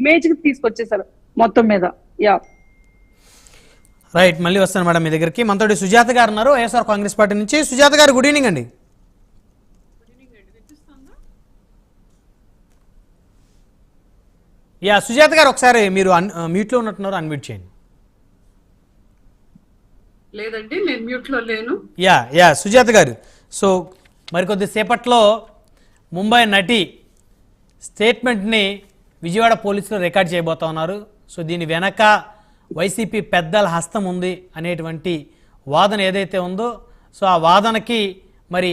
Image కి తీసుకొచ్చేసారు మొత్తం మీద. యా రైట్, మళ్ళీ వస్తాను మేడం మీ దగ్గరికి. మనతోటి సుజాత గారు ఉన్నారు వైఎస్ఆర్ కాంగ్రెస్ పార్టీ నుంచి. సుజాత గారు గుడ్ ఈవినింగ్ అండి. యా సుజాత గారు ఒకసారి మీరు మ్యూట్లో ఉన్నట్టున్నారు, అన్మ్యూట్ చేయండి. లేదండి నేను మ్యూట్ లో లేను. యా సుజాత గారు, సో మరికొద్ది సేపట్లో ముంబై నటి స్టేట్మెంట్ని విజయవాడ పోలీసులు రికార్డ్ చేయబోతా ఉన్నారు. సో దీని వెనక వైసీపీ పెద్దల హస్తం ఉంది అనేటువంటి వాదన ఏదైతే ఉందో, సో ఆ వాదనకి మరి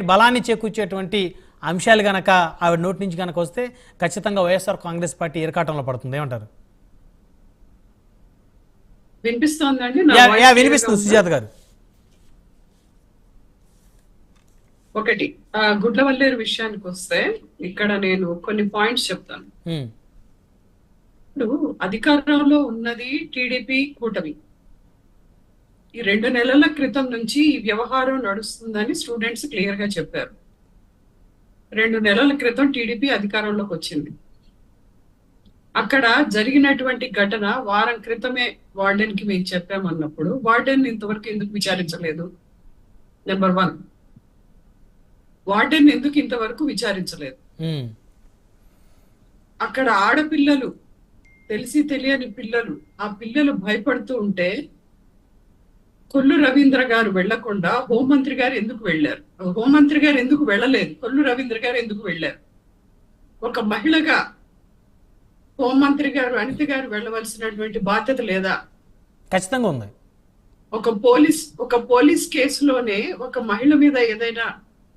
బలాన్ని చేకూర్చేటువంటి అంశాలు కనుక ఆవిడ నోటి నుంచి కనుక వస్తే ఖచ్చితంగా వైఎస్ఆర్ కాంగ్రెస్ పార్టీ ఇరకాటంలో పడుతుంది. ఏమంటారు? వినిపిస్తోందండి? వినిపిస్తుంది సుజాత గారు. ఒకటి, గుడ్లవల్లేరు విషయానికి వస్తే ఇక్కడ నేను కొన్ని పాయింట్స్ చెప్తాను. ఇప్పుడు అధికారంలో ఉన్నది టీడీపీ కూటమి. ఈ 2 నెలల క్రితం నుంచి ఈ వ్యవహారం నడుస్తుందని స్టూడెంట్స్ క్లియర్ గా చెప్పారు. 2 నెలల క్రితం టీడీపీ అధికారంలోకి వచ్చింది. అక్కడ జరిగినటువంటి ఘటన వారం క్రితమే వార్డెన్ కి మేము చెప్పామన్నప్పుడు వార్డెన్ ఇంతవరకు ఎందుకు విచారించలేదు? నెంబర్ 1, వార్డెన్ ఎందుకు ఇంతవరకు విచారించలేదు? అక్కడ ఆడపిల్లలు, తెలిసి తెలియని పిల్లలు, ఆ పిల్లలు భయపడుతూ ఉంటే కొల్లు రవీంద్ర గారు వెళ్లకుండా హోంమంత్రి గారు ఎందుకు వెళ్ళారు? హోంమంత్రి గారు ఎందుకు వెళ్ళలేదు? కొల్లు రవీంద్ర గారు ఎందుకు వెళ్ళారు? ఒక మహిళగా హోంమంత్రి గారు, అనిత గారు వెళ్ళవలసినటువంటి బాధ్యత లేదా? ఖచ్చితంగా ఉంది. ఒక పోలీస్ కేసులోనే ఒక మహిళ మీద ఏదైనా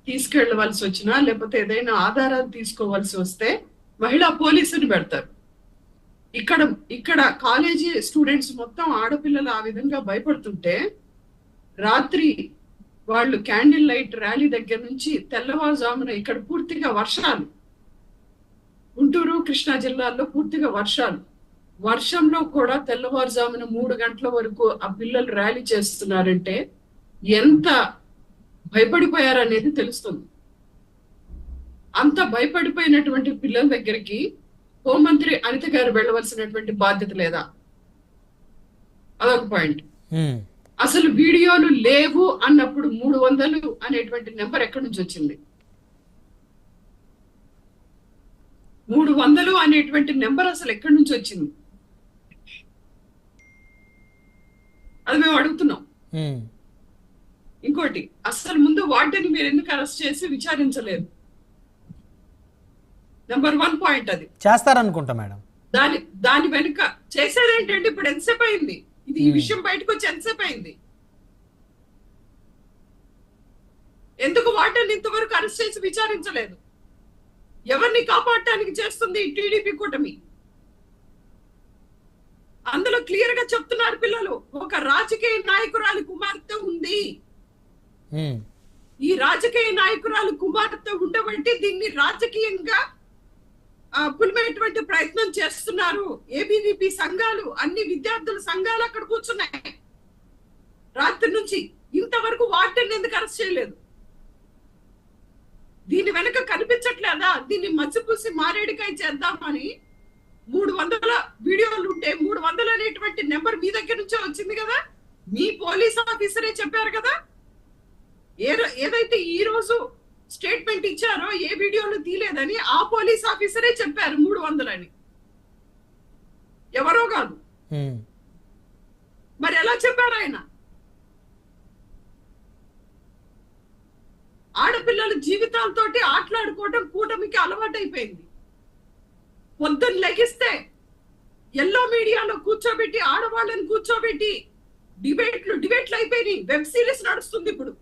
తీసుకెళ్లవలసి వచ్చినా లేకపోతే ఏదైనా ఆధారాలు తీసుకోవాల్సి వస్తే మహిళా పోలీసుని పెడతారు. ఇక్కడ కాలేజీ స్టూడెంట్స్ మొత్తం ఆడపిల్లలు ఆ విధంగా భయపడుతుంటే రాత్రి వాళ్ళు క్యాండిల్ లైట్ ర్యాలీ దగ్గర నుంచి తెల్లవారుజామున ఇక్కడ పూర్తిగా వర్షాలు, గుంటూరు కృష్ణా జిల్లాల్లో పూర్తిగా వర్షాలు, వర్షంలో కూడా తెల్లవారుజామున 3 గంటల వరకు ఆ పిల్లలు ర్యాలీ చేస్తున్నారంటే ఎంత భయపడిపోయారనేది తెలుస్తుంది. అంత భయపడిపోయినటువంటి పిల్లల దగ్గరికి హోంమంత్రి అనిత గారు వెళ్ళవలసినటువంటి బాధ్యత లేదా? అదొక పాయింట్. అసలు వీడియోలు లేవు అన్నప్పుడు 300 అనేటువంటి నెంబర్ ఎక్కడి నుంచి వచ్చింది? 300 అనేటువంటి నెంబర్ అసలు ఎక్కడి నుంచి వచ్చింది? అది మేము అడుగుతున్నాం. ఇంకోటి, అసలు ముందు వార్డెన్ మీరు ఎందుకు అరెస్ట్ చేసి విచారించలేదు? నెంబర్ 1 పాయింట్ అది. చేస్తారనుకుంటా మేడం. దాని వెనుక చేసేది ఏంటంటే ఇప్పుడు ఎంతసేపు అయింది ఈ విషయం బయటకు వచ్చి? ఎంతసేపు అయింది? ఎందుకు వార్డెన్ ఇంతవరకు అరెస్ట్ చేసి విచారించలేదు? ఎవరిని కాపాడటానికి చేస్తుంది ఈ టీడీపీ కూటమి? అందులో క్లియర్ గా చెప్తున్నారు పిల్లలు, ఒక రాజకీయ నాయకురాలి కుమార్తె ఉంది. ఈ రాజకీయ నాయకురాలు కుమార్తె ఉండబట్టి దీన్ని రాజకీయంగా పులిమేటువంటి ప్రయత్నం చేస్తున్నారు. ఏబీవీపీ సంఘాలు, అన్ని విద్యార్థుల సంఘాలు అక్కడ కూర్చున్నాయి రాత్రి నుంచి. ఇంతవరకు వార్డెన్ ఎందుకు అరెస్ట్ చేయలేదు? దీని వెనక కనిపించట్లేదా? దీన్ని మచ్చిపూసి మారేడికాయ చేద్దామని 300 వీడియోలు ఉంటే 300 అనేటువంటి నెంబర్ మీ దగ్గర నుంచే వచ్చింది కదా. మీ పోలీస్ ఆఫీసరే చెప్పారు కదా. ఏదైతే ఈ రోజు స్టేట్మెంట్ ఇచ్చారో ఏ వీడియోలు తీలేదని ఆ పోలీస్ ఆఫీసరే చెప్పారు 300 అని. ఎవరో కాదు. మరి ఎలా చెప్పారు ఆయన? ఆడపిల్లల జీవితాలతోటి ఆటలాడుకోవడం కూటమికి అలవాటైపోయింది. పొద్దున్న లెగిస్తే ఎల్లో మీడియాలో కూర్చోబెట్టి, ఆడవాళ్ళని కూర్చోబెట్టి డిబేట్లు అయిపోయినాయి. వెబ్ సిరీస్ నడుస్తుంది ఇప్పుడు.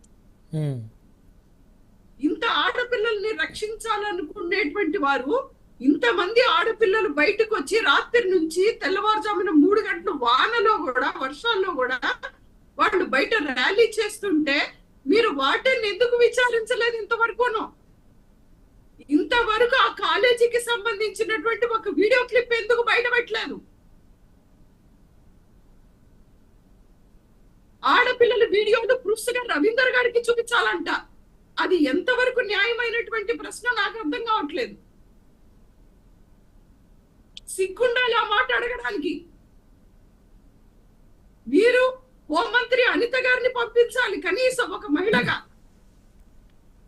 ఇంత ఆడపిల్లల్ని రక్షించాలనుకునేటువంటి వారు, ఇంతమంది ఆడపిల్లలు బయటకు వచ్చి రాత్రి నుంచి తెల్లవారుజామున 3 గంటలు వానలో కూడా, వర్షాల్లో కూడా వాళ్ళు బయట ర్యాలీ చేస్తుంటే మీరు వాటిని ఎందుకు విచారించలేదు ఇంతవరకును? ఇంతవరకు ఆ కాలేజీకి సంబంధించినటువంటి ఒక వీడియో క్లిప్ ఎందుకు బయటపెట్టలేదు? ఆడపిల్లల వీడియోలు ప్రూఫ్స్ గా రవీందర్ గారికి చూపించాలంట. అది ఎంతవరకు న్యాయమైనటువంటి ప్రశ్న నాకు అర్థం కావట్లేదు. సిగ్గుండాలి ఆ మాట అడగడానికి. మీరు హోంమంత్రి అనిత గారిని పంపించాలి కనీసం ఒక మహిళగా,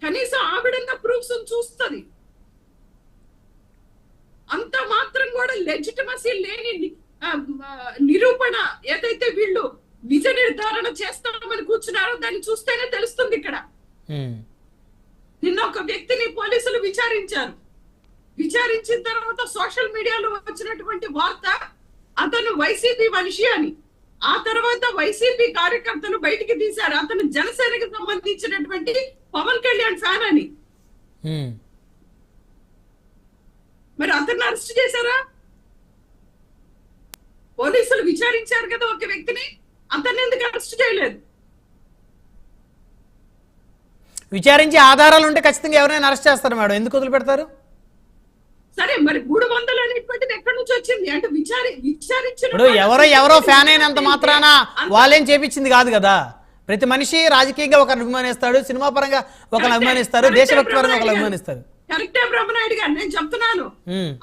కనీసం ఆవిడన్న ప్రూఫ్స్ చూస్తుంది. అంత మాత్రం కూడా లెజిటిమసీ లేని నిరూపణ ఏదైతే వీళ్ళు నిజ నిర్ధారణ చేస్తామని కూర్చున్నారో దాన్ని చూస్తేనే తెలుస్తుంది. ఇక్కడ నిన్న ఒక వ్యక్తిని పోలీసులు విచారించారు. విచారించిన తర్వాత సోషల్ మీడియాలో వచ్చినటువంటి వార్త అతను వైసీపీ మనిషి అని. ఆ తర్వాత వైసీపీ కార్యకర్తలు బయటికి తీశారు అతను జనసేనకి సంబంధించినటువంటి పవన్ కళ్యాణ్ ఫ్యాన్ అని. మరి అతన్ని అరెస్ట్ చేశారా? పోలీసులు విచారించారు కదా ఒక వ్యక్తిని, అతన్ని ఎందుకు అరెస్ట్ చేయలేదు? విచారించి ఆధారాలు ఉంటే ఖచ్చితంగా ఎవరైనా అరెస్ట్ చేస్తారు మేడం, ఎందుకు వదిలిపెడతారు? సరే మరి 300 అనేటువంటిది ఎక్కడి నుంచి వచ్చింది అంటే విచారించిన ఎవరో ఫ్యాన్ అయినంత మాత్రాన వాళ్ళేం చేపించింది కాదు కదా. ప్రతి మనిషి రాజకీయంగా ఒకరిని అభిమానిస్తాడు, సినిమా పరంగా ఒకరిని అభిమానిస్తారు, దేశభక్తి పరంగా ఒకరిని అభిమానిస్తారు. కరెక్టే బ్రహ్మనాయుడు గారు, నేను చెప్తున్నాను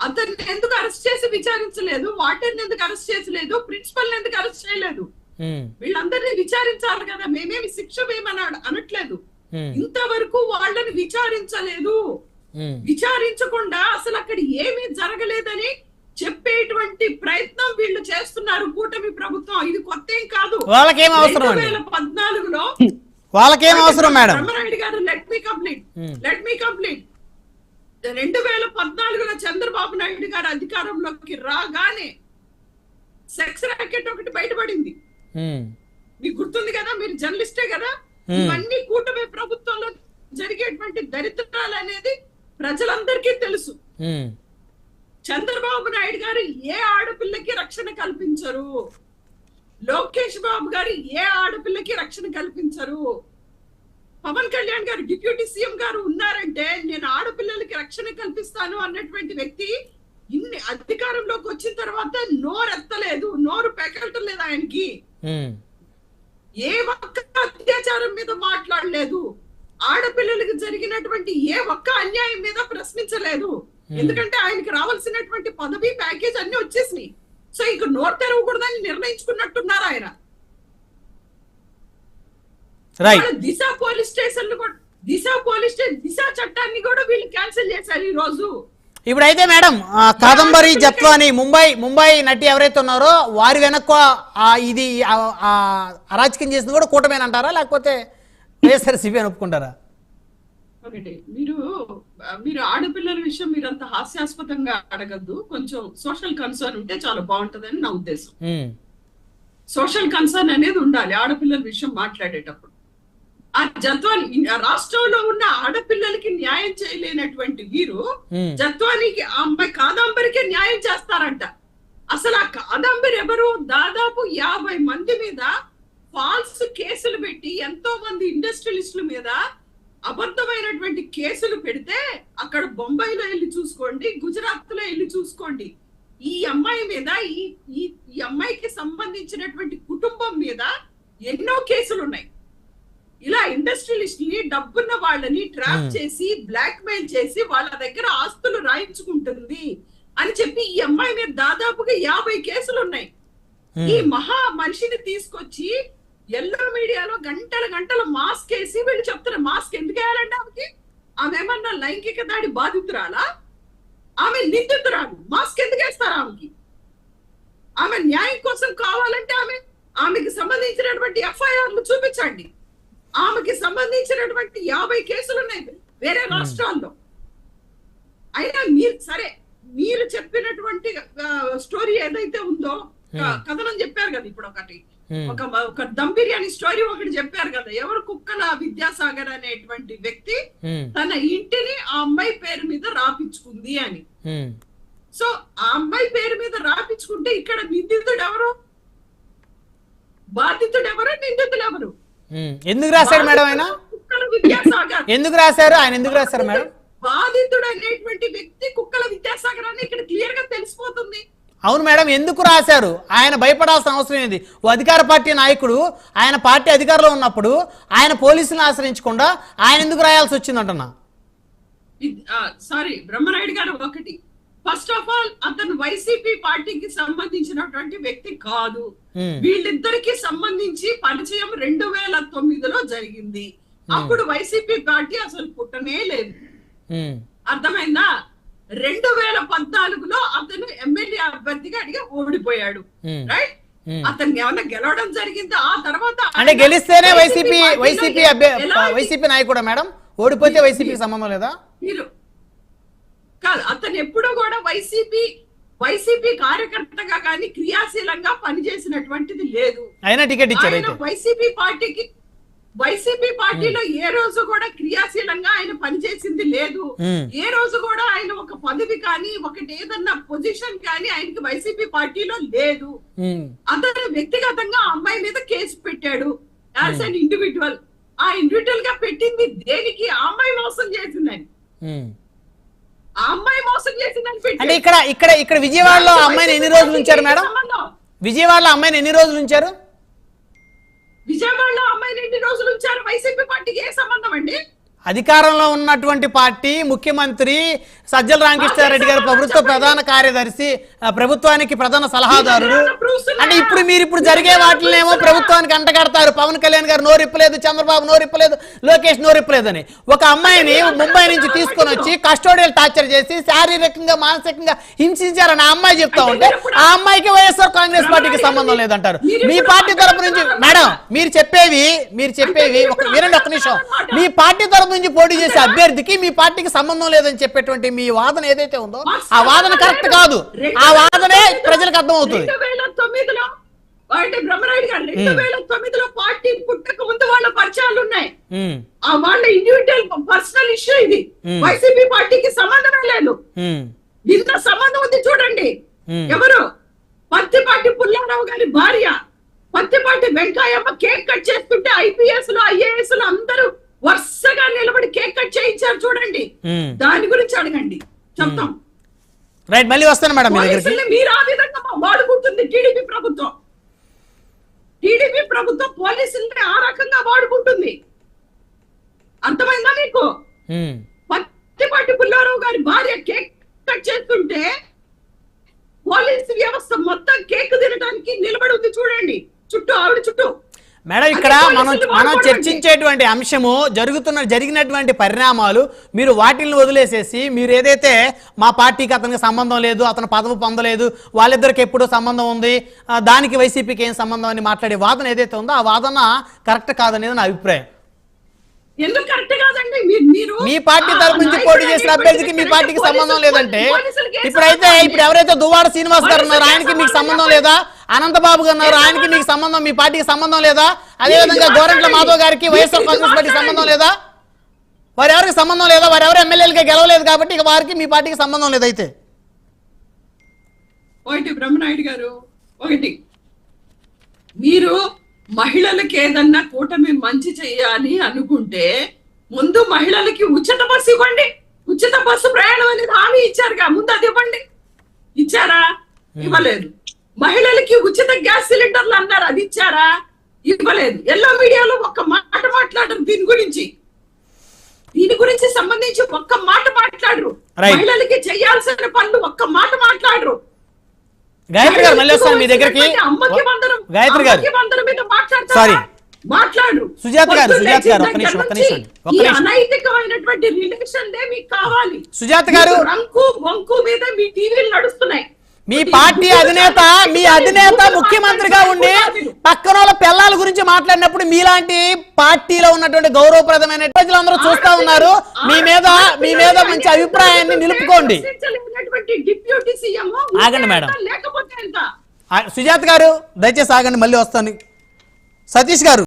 అతన్ని ఎందుకు అరెస్ట్ చేసి విచారించలేదు, వాటిని ఎందుకు అరెస్ట్ చేసలేదు, ప్రిన్సిపల్ ఎందుకు అరెస్ట్ చేయలేదు? వీళ్ళందరినీ విచారించాలి కదా. మేమేమి శిక్ష వేయమని అనట్లేదు, ఇంతవరకు వాళ్ళని విచారించలేదు. విచారించకుండా అసలు అక్కడ ఏమీ జరగలేదని చెప్పేటువంటి ప్రయత్నం వీళ్ళు చేస్తున్నారు కూటమి ప్రభుత్వం. ఇది కొత్త ఏం కాదు. వాళ్ళకేం అవసరం? 2014లో వాళ్ళకేం అవసరం మేడం? బ్రహ్మనాయుడు గారు లెట్ మీ కంప్లీట్ 2014లో చంద్రబాబు నాయుడు గారు అధికారంలోకి రాగానే సెక్స్ ర్యాకెట్ ఒకటి బయటపడింది. మీకు గుర్తుంది కదా, మీరు జర్నలిస్టే కదా. ఇవన్నీ కూటమి ప్రభుత్వంలో జరిగేటువంటి దరిద్రాలు అనేది ప్రజలందరికీ తెలుసు. చంద్రబాబు నాయుడు గారు ఏ ఆడపిల్లకి రక్షణ కల్పించరు, లోకేష్ బాబు గారు ఏ ఆడపిల్లకి రక్షణ కల్పించరు. పవన్ కళ్యాణ్ గారు డిప్యూటీ సీఎం గారు ఉన్నారంటే నేను ఆడపిల్లలకి రక్షణ కల్పిస్తాను అన్నటువంటి వ్యక్తి ఇన్ని అధికారంలోకి వచ్చిన తర్వాత నోరెత్తలేదు, నోరు పెకలటం లేదు ఆయనకి. ఏ ఒక్క అత్యాచారం మీద మాట్లాడలేదు, ఆడపిల్లలకు జరిగినటువంటి ఏ ఒక్క అన్యాయం మీద ప్రశ్నించలేదు. ఎందుకంటే ఆయనకి రావాల్సినటువంటి పదవి ప్యాకేజ్ అన్ని వచ్చేసినాయి. సో ఇక నోరు తెరవకూడదని నిర్ణయించుకున్నట్టున్నారు ఆయన. దిశ పోలీస్ స్టేషన్ దిశ చట్టాన్ని కూడా వీళ్ళు క్యాన్సిల్ చేశారు ఈ రోజు. ఇప్పుడైతే మేడం కాదంబరి జత్వాని ముంబై నటి ఎవరైతే ఉన్నారో వారి వెనక్కు ఇది అరాచకం చేసింది కూడా కూటమేనంటారా, లేకపోతే వైఎస్ఆర్సీపీ అని ఒప్పుకుంటారా? ఒకటి మీరు ఆడపిల్లల విషయం మీరు అంత హాస్యాస్పదంగా అడగద్దు. కొంచెం సోషల్ కన్సర్న్ ఉంటే చాలా బాగుంటదని నా ఉద్దేశం. సోషల్ కన్సర్న్ అనేది ఉండాలి ఆడపిల్లల విషయం మాట్లాడేటప్పుడు. ఆ జత్వాని రాష్ట్రంలో ఉన్న ఆడపిల్లలకి న్యాయం చేయలేనటువంటి వీరు జత్వానికి ఆ అమ్మాయి కాదంబరికి న్యాయం చేస్తారంట. అసలు ఆ కాదంబరి ఎవరు? దాదాపు 50 మంది మీద ఫాల్స్ కేసులు పెట్టి ఎంతో మంది ఇండస్ట్రియలిస్టుల మీద అబద్ధమైనటువంటి కేసులు పెడితే అక్కడ బొంబాయిలో వెళ్ళి చూసుకోండి, గుజరాత్ లో వెళ్ళి చూసుకోండి. ఈ అమ్మాయి మీద ఈ అమ్మాయికి సంబంధించినటువంటి కుటుంబం మీద ఎన్నో కేసులు ఉన్నాయి. ఇలా ఇండస్ట్రియలిస్టుల్ని డబ్బున్న వాళ్ళని ట్రాప్ చేసి బ్లాక్ మెయిల్ చేసి వాళ్ళ దగ్గర ఆస్తులు రాయించుకుంటుంది అని చెప్పి ఈ అమ్మాయి మీద దాదాపుగా 50 కేసులు ఉన్నాయి. ఈ మహా మనిషిని తీసుకొచ్చి ఎల్లో మీడియాలో గంటల మాస్క్ వేసి వీళ్ళు చెప్తున్నారు. మాస్క్ ఎందుకు వేయాలంటే ఆమె ఏమన్నా లైంగిక దాడి బాధితురాలా? ఆమె నిందితురాలు. మాస్క్ ఎందుకు వేస్తారు ఆమెకి? ఆమె న్యాయం కోసం కావాలంటే ఆమెకి సంబంధించినటువంటి ఎఫ్ఐఆర్లు చూపించండి. ఆమెకి సంబంధించినటువంటి 50 కేసులు ఉన్నాయి వేరే రాష్ట్రాల్లో. అయినా మీరు చెప్పినటువంటి స్టోరీ ఏదైతే ఉందో, కథనం చెప్పారు కదా ఇప్పుడు ఒక దమ్ బిర్యానీ స్టోరీ ఒకటి చెప్పారు కదా. ఎవరు? కుక్కల విద్యాసాగర్ అనేటువంటి వ్యక్తి తన ఇంటిని ఆ అమ్మాయి పేరు మీద రాపించుకుంది అని. సో ఆ అమ్మాయి పేరు మీద రాపించుకుంటే ఇక్కడ నిందితుడు ఎవరు, బాధితుడు ఎవరు, నిందితులు ఎవరు? ఎందుకు రాశారు మేడం ఆయన? కుక్కల విద్యాసాగర్ ఎందుకు రాశారు ఆయన? ఎందుకు రాశారు మేడం? బాధితుడు అనేటువంటి వ్యక్తి కుక్కల విద్యాసాగర్ అని ఇక్కడ క్లియర్ గా తెలిసిపోతుంది. అవును మేడం, ఎందుకు రాశారు? ఆయన భయపడాల్సిన అవసరం ఏంది? ఓ అధికార పార్టీ నాయకుడు ఆయన పార్టీ అధికారంలో ఉన్నప్పుడు ఆయన పోలీసులను ఆశ్రయించకుండా ఆయన ఎందుకు రాయాల్సి వచ్చిందంటున్నా? సారీ బ్రహ్మనాయుడు గారు, ఒకటి ఫస్ట్ ఆఫ్ ఆల్ అతను వైసీపీ పార్టీకి సంబంధించినటువంటి వ్యక్తి కాదు. వీళ్ళిద్దరికి సంబంధించి పరిచయం 2009లో జరిగింది. అప్పుడు వైసీపీ పార్టీ అసలు పుట్టనే లేదు. అర్థమైందా? 2014లో అతను ఎమ్మెల్యే అభ్యర్థిగా అడిగి ఓడిపోయాడు. రైట్? అతను ఏమన్నా గెలవడం జరిగింది. ఆ తర్వాత అంటే గెలిస్తేనే వైసీపీ నాయకుడా మేడం? ఓడిపోతే వైసీపీకి సంబంధం లేదా? మీరు కాదు, అతను ఎప్పుడూ కూడా వైసీపీ కార్యకర్తగా కానీ క్రియాశీలంగా పనిచేసినటువంటిది లేదు. అయినా టికెట్ ఇచ్చారు. వైసీపీ పార్టీలో ఏ రోజు కూడా క్రియాశీలంగా ఆయన పనిచేసింది లేదు. ఏ రోజు కూడా ఆయన ఒక పదవి కానీ ఒకటి ఏదన్నా పొజిషన్ కానీ ఆయనకి వైసీపీ పార్టీలో లేదు. అతను వ్యక్తిగతంగా అమ్మాయి మీద కేసు పెట్టాడు యాజ్ అన్ ఇండివిజువల్. ఆ ఇండివిజువల్ గా పెట్టింది దేనికి? ఆ అమ్మాయి మోసం చేసిందని. ఆ అమ్మాయి మోసం చేసిందని పెట్టి అంటే ఇక్కడ విజయవాడలో అమ్మాయిని ఎన్ని రోజులు ఉంచారు మేడం? విజయవాడలో అమ్మాయిని ఎన్ని రోజులు ఉంచారు? విజయవాడలో అమ్మాయిని ఎన్ని రోజులు ఉంచారు? వైసీపీ పార్టీకి ఏ సంబంధం అండి? అధికారంలో ఉన్నటువంటి పార్టీ ముఖ్యమంత్రి సజ్జల రామకృష్ణారెడ్డి గారు ప్రభుత్వ ప్రధాన కార్యదర్శి, ప్రభుత్వానికి ప్రధాన సలహాదారుడు. అంటే ఇప్పుడు జరిగే వాటినేమో ప్రభుత్వానికి అంటగడతారు. పవన్ కళ్యాణ్ గారు నోరిప్పలేదు, చంద్రబాబు నోరిప్పలేదు, లోకేష్ నోరిప్పలేదని. ఒక అమ్మాయిని ముంబై నుంచి తీసుకొని వచ్చి కస్టోడియల్ టార్చర్ చేసి శారీరకంగా మానసికంగా హింసించారని ఆ అమ్మాయి చెప్తా ఉంటే ఆ అమ్మాయికి వైఎస్ఆర్ కాంగ్రెస్ పార్టీకి సంబంధం లేదంటారు. మీ పార్టీ తరపు నుంచి మేడం మీరు చెప్పేవి వినండి ఒక్క నిమిషం. మీ పార్టీ తరపు నుంచి పోటీ చేసే అభ్యర్థికి మీ పార్టీకి సంబంధం లేదని చెప్పేటువంటి మీ వాదన ఏదైతే ఉందో ఆ వాదన కరెక్ట్ కాదు. ఆ వాదనే ప్రజలకు అర్థమవుతుంది. 2009లో బ్రహ్మనాయుడు గారు 2009లో పార్టీ పుట్టక ముందు వాళ్ళ పరిచయాలు ఉన్నాయి. ఆ వాళ్ళ ఇండివిజువల్ పర్సనల్ ఇష్యూ ఇది. వైసీపీ పార్టీకి సంబంధమే లేదు. ఇంత సంబంధం ఉంది చూడండి. ఎవరు? పత్తిపాటి పుల్లారావు గారి భార్య పత్తిపాటి వెంకయ్యమ్మ కేక్ కట్ చేస్తుంటే ఐపీఎస్ లు ఐఏఎస్ లు అందరూ వరుసగా నిలబడి కేక్ కట్ చేయించారు చూడండి. దాని గురించి అడగండి, చెప్తాం. రైట్, మళ్ళీ వస్తాను మేడం. మీరు ఆ విధంగా వాడుకుంటుంది టీడీపీ ప్రభుత్వం పోలీసుల్ని ఆ రకంగా వాడుకుంటుంది. అర్థమైందా మీకు? పత్తిపాటి పుల్లారావు గారి భార్య కేక్ కట్ చేస్తుంటే పోలీసు వ్యవస్థ మొత్తం కేక్ తినడానికి నిలబడి ఉంది చూడండి, ఆవిడ చుట్టూ. మేడం ఇక్కడ మనం చర్చించేటువంటి అంశము జరిగినటువంటి పరిణామాలు మీరు వాటిని వదిలేసేసి మీరు ఏదైతే మా పార్టీకి అతనికి సంబంధం లేదు, అతను పదవి పొందలేదు, వాళ్ళిద్దరికి ఎప్పుడో సంబంధం ఉంది, దానికి వైసీపీకి ఏం సంబంధం అని మాట్లాడే వాదన ఏదైతే ఉందో ఆ వాదన కరెక్ట్ కాదనేది నా అభిప్రాయం. ఎందుకు కరెక్ట్ కాదండి? మీ పార్టీ తరపు నుంచి పోటీ చేసిన అభ్యర్థికి మీ పార్టీకి సంబంధం లేదంటే ఇప్పుడు ఎవరైతే దువ్వాడ శ్రీనివాస్ గారు ఉన్నారు ఆయనకి మీకు సంబంధం లేదా? అనంతబాబు గారు ఉన్నారు ఆయనకి మీకు సంబంధం, మీ పార్టీకి సంబంధం లేదా? అదేవిధంగా గోరంట్ల మాధవ్ గారికి వైఎస్ఆర్ కాంగ్రెస్ పార్టీ సంబంధం లేదా? వారు ఎవరికి సంబంధం లేదా? వారు ఎవరు ఎమ్మెల్యేలుగా గెలవలేదు కాబట్టి ఇక వారికి మీ పార్టీకి సంబంధం లేదైతే. బ్రహ్మనాయుడు గారు, మీరు మహిళలకి ఏదన్నా కూటమి మంచి చెయ్యాలి అనుకుంటే ముందు మహిళలకి ఉచిత బస్సు ఇవ్వండి. ఉచిత బస్సు ప్రయాణం అనేది హామీ ఇచ్చారుగా, ముందు అది ఇవ్వండి. ఇచ్చారా? ఇవ్వలేదు. మహిళలకి ఉచిత గ్యాస్ సిలిండర్లు అన్నారు, అది ఇచ్చారా? ఇవ్వలేదు. ఎల్లో మీడియాలో ఒక్క మాట మాట్లాడరు దీని గురించి సంబంధించి ఒక్క మాట మాట్లాడరు. మహిళలకి చేయాల్సిన పనులు ఒక్క మాట మాట్లాడరు. గాయత్రి గారు మళ్ళీ వస్తాను మీ దగ్గరికి. గాయత్రి గారు సారీ మాట్లాడు. సుజాత గారు ఒక్క నిమిషం. అనైతికమైనటువంటి రిలేషన్ మీకు కావాలి. సుజాత గారు రంకు వంకు మీద మీ టీవీలు నడుస్తున్నాయి. మీ పార్టీ అధినేత ముఖ్యమంత్రిగా ఉండి పక్కన వాళ్ళ పిల్లల గురించి మాట్లాడినప్పుడు మీలాంటి పార్టీలో ఉన్నటువంటి గౌరవప్రదమైన ప్రజలందరూ చూస్తా ఉన్నారు. మీ మీద మంచి అభిప్రాయాన్ని నిలుపుకోండి. ఆగండి మేడం, సుజాత గారు దయచేసి ఆగండి, మళ్ళీ వస్తాను. సతీష్ గారు